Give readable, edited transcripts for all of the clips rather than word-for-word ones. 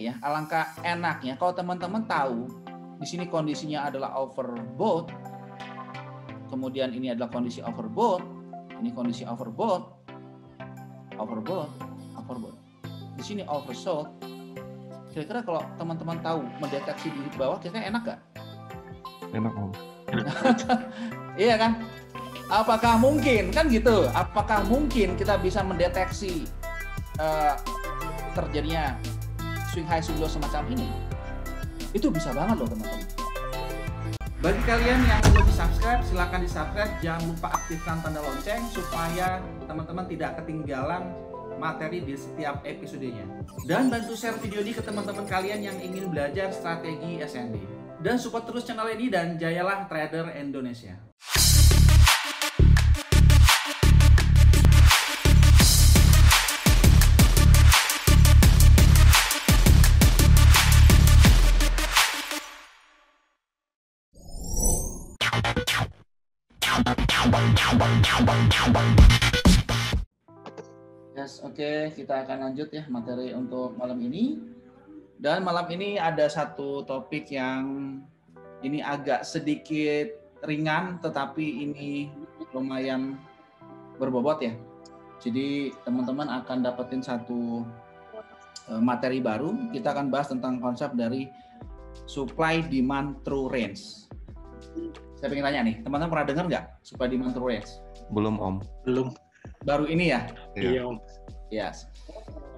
Ya, alangkah enaknya kalau teman-teman tahu di sini kondisinya adalah overbought, kemudian ini adalah kondisi overbought, ini kondisi overbought, di sini oversold. Kira-kira kalau teman-teman tahu mendeteksi di bawah, kira-kira enak nggak? Enak Om. Iya kan? Apakah mungkin kan gitu? Apakah mungkin kita bisa mendeteksi terjadinya swing high swing low semacam ini? Itu bisa banget loh teman-teman. Bagi kalian yang belum subscribe, silakan di subscribe. Jangan lupa aktifkan tanda lonceng supaya teman-teman tidak ketinggalan materi di setiap episodenya. Dan bantu share video ini ke teman-teman kalian yang ingin belajar strategi SND. Dan support terus channel ini dan jayalah trader Indonesia. Yes, oke, kita akan lanjut ya materi untuk malam ini. Dan malam ini ada satu topik yang ini agak sedikit ringan, tetapi ini lumayan berbobot ya. Jadi teman-teman akan dapetin satu materi baru. Kita akan bahas tentang konsep dari supply demand true range. Saya pengen tanya nih, teman-teman pernah dengar nggak supply demand true range? Belum Om. Belum. Baru ini ya? Iya Om. Ya.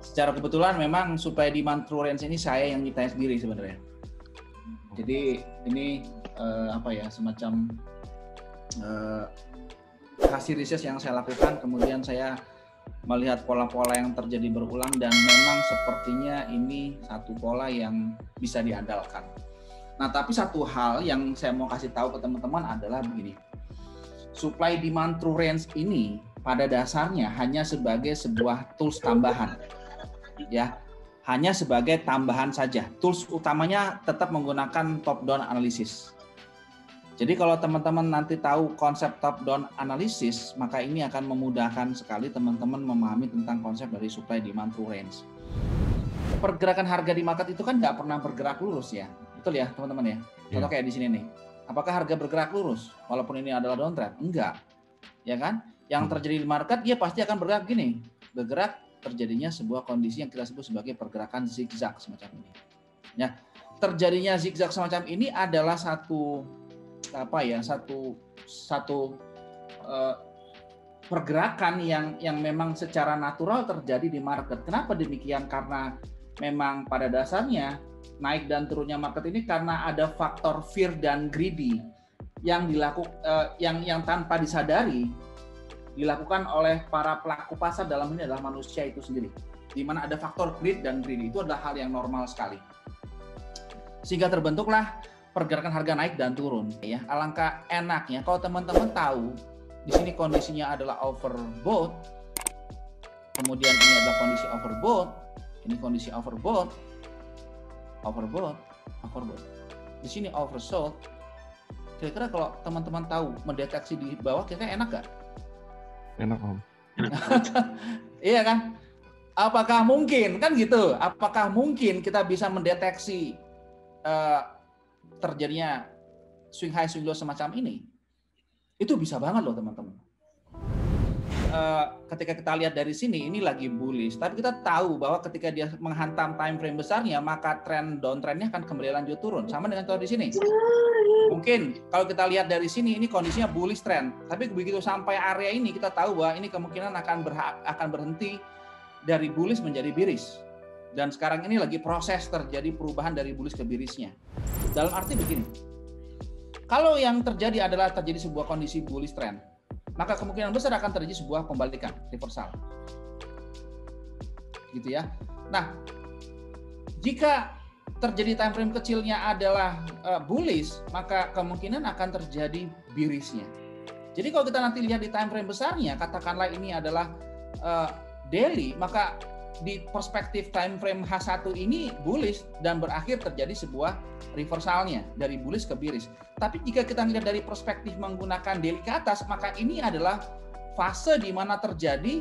Secara kebetulan memang supply demand true range ini saya yang nyiptain sendiri sebenarnya. Jadi ini semacam hasil riset yang saya lakukan, kemudian saya melihat pola-pola yang terjadi berulang dan memang sepertinya ini satu pola yang bisa diandalkan. Nah, tapi satu hal yang saya mau kasih tahu ke teman-teman adalah begini. Supply demand true range ini pada dasarnya hanya sebagai sebuah tools tambahan. Ya, hanya sebagai tambahan saja. Tools utamanya tetap menggunakan top down analysis. Jadi kalau teman-teman nanti tahu konsep top down analysis, maka ini akan memudahkan sekali teman-teman memahami tentang konsep dari supply demand true range. Pergerakan harga di market itu kan nggak pernah bergerak lurus ya. Betul ya teman-teman ya? Contoh kayak di sini nih. Apakah harga bergerak lurus walaupun ini adalah downtrend? Enggak. Ya kan? Yang terjadi di market dia pasti akan bergerak gini. Bergerak terjadinya sebuah kondisi yang kita sebut sebagai pergerakan zigzag semacam ini. Ya, terjadinya zigzag semacam ini adalah satu pergerakan yang memang secara natural terjadi di market. Kenapa demikian? Karena memang pada dasarnya naik dan turunnya market ini karena ada faktor fear dan greedy yang yang tanpa disadari dilakukan oleh para pelaku pasar, dalam ini adalah manusia itu sendiri. Di mana ada faktor greed dan greedy, itu adalah hal yang normal sekali. Sehingga terbentuklah pergerakan harga naik dan turun. Ya, alangkah enaknya kalau teman-teman tahu di sini kondisinya adalah overbought, kemudian ini adalah kondisi overbought, ini kondisi overbought, di sini oversold. Kira-kira kalau teman-teman tahu mendeteksi di bawah, kira-kira enak nggak? Enak Om. Iya kan? Apakah mungkin kan gitu? Apakah mungkin kita bisa mendeteksi terjadinya swing high swing low semacam ini? Itu bisa banget loh teman-teman. Ketika kita lihat dari sini ini lagi bullish, tapi kita tahu bahwa ketika dia menghantam time frame besarnya, maka tren downtrendnya akan kembali lanjut turun. Sama dengan contoh di sini. Mungkin kalau kita lihat dari sini ini kondisinya bullish trend, tapi begitu sampai area ini kita tahu bahwa ini kemungkinan akan berhenti dari bullish menjadi bearish. Dan sekarang ini lagi proses terjadi perubahan dari bullish ke bearishnya. Dalam arti begini. Kalau yang terjadi adalah terjadi sebuah kondisi bullish trend, maka kemungkinan besar akan terjadi sebuah pembalikan, reversal. Gitu ya. Nah, jika terjadi time frame kecilnya adalah bullish, maka kemungkinan akan terjadi bearishnya. Jadi kalau kita nanti lihat di time frame besarnya, katakanlah ini adalah daily, maka di perspektif time frame H1 ini bullish dan berakhir terjadi sebuah reversalnya dari bullish ke bearish. Tapi jika kita melihat dari perspektif menggunakan daily ke atas, maka ini adalah fase di mana terjadi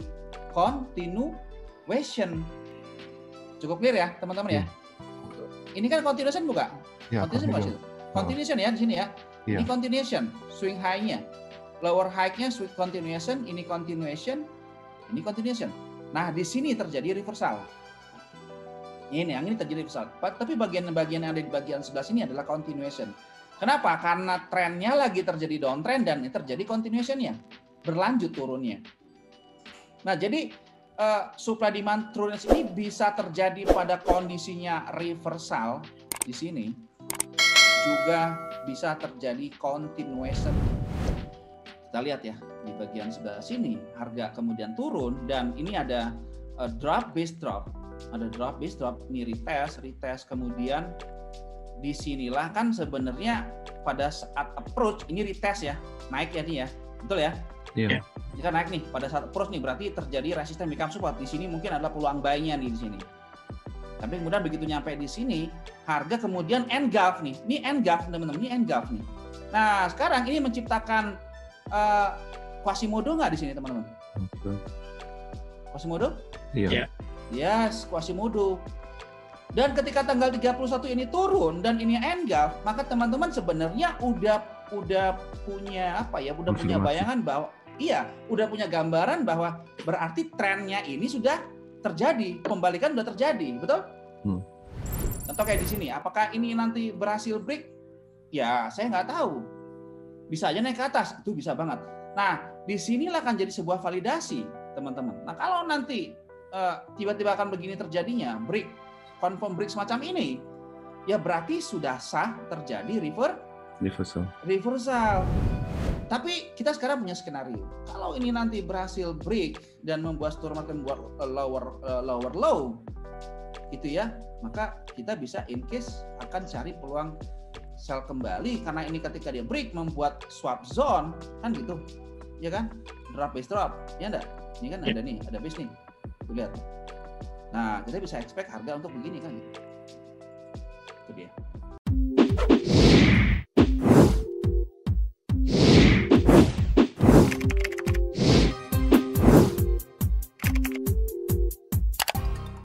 continuation. Cukup clear ya teman-teman ya? ini kan continuation bukan? Ya, Continuation bukan sih? Continuation ya di sini ya. Iya. Ini continuation, swing high-nya. Lower high-nya swing continuation, ini continuation, ini continuation. Nah, di sini terjadi reversal. Ini yang ini terjadi reversal. Tapi bagian-bagian yang ada di bagian sebelah sini adalah continuation. Kenapa? Karena trennya lagi terjadi downtrend dan terjadi continuation-nya. Berlanjut turunnya. Nah, jadi supply demand trueness ini bisa terjadi pada kondisinya reversal di sini, juga bisa terjadi continuation. Kita lihat ya di bagian sebelah sini harga kemudian turun dan ini ada drop base drop, ada drop base drop, ini retest kemudian disinilah kan sebenarnya pada saat approach ini retest ya, naik ya nih ya, betul ya? Iya. Jika naik nih pada saat approach nih berarti terjadi resisten become support. Di sini mungkin adalah peluang buy-nya nih di sini. Tapi kemudian begitu nyampe di sini, harga kemudian engulf nih. Ini engulf teman-teman, ini engulf nih. Nah, sekarang ini menciptakan Quasimodo nggak di sini teman-teman? Quasimodo? Iya. Yes, Quasimodo. Dan ketika tanggal 31 ini turun dan ini engulf, maka teman-teman sebenarnya udah punya apa ya? Udah punya bayangan bahwa iya, udah punya gambaran bahwa berarti trennya ini sudah terjadi, pembalikan sudah terjadi, betul? Contoh kayak di sini, apakah ini nanti berhasil break? Ya, saya nggak tahu. Bisa aja naik ke atas, itu bisa banget. Nah, disinilah akan jadi sebuah validasi, teman-teman. Nah, kalau nanti tiba-tiba akan begini terjadinya, break, confirm break semacam ini, ya berarti sudah sah terjadi reversal. Tapi kita sekarang punya skenario. Kalau ini nanti berhasil break dan membuat store market membuat lower low, gitu ya, maka kita bisa in case akan cari peluang sell kembali karena ini ketika dia break membuat swap zone kan gitu, ya kan? Drop base drop, ya enggak? Ini kan ada nih, ada base nih. Tuh lihat. Nah, kita bisa expect harga untuk begini kan gitu. Itu dia.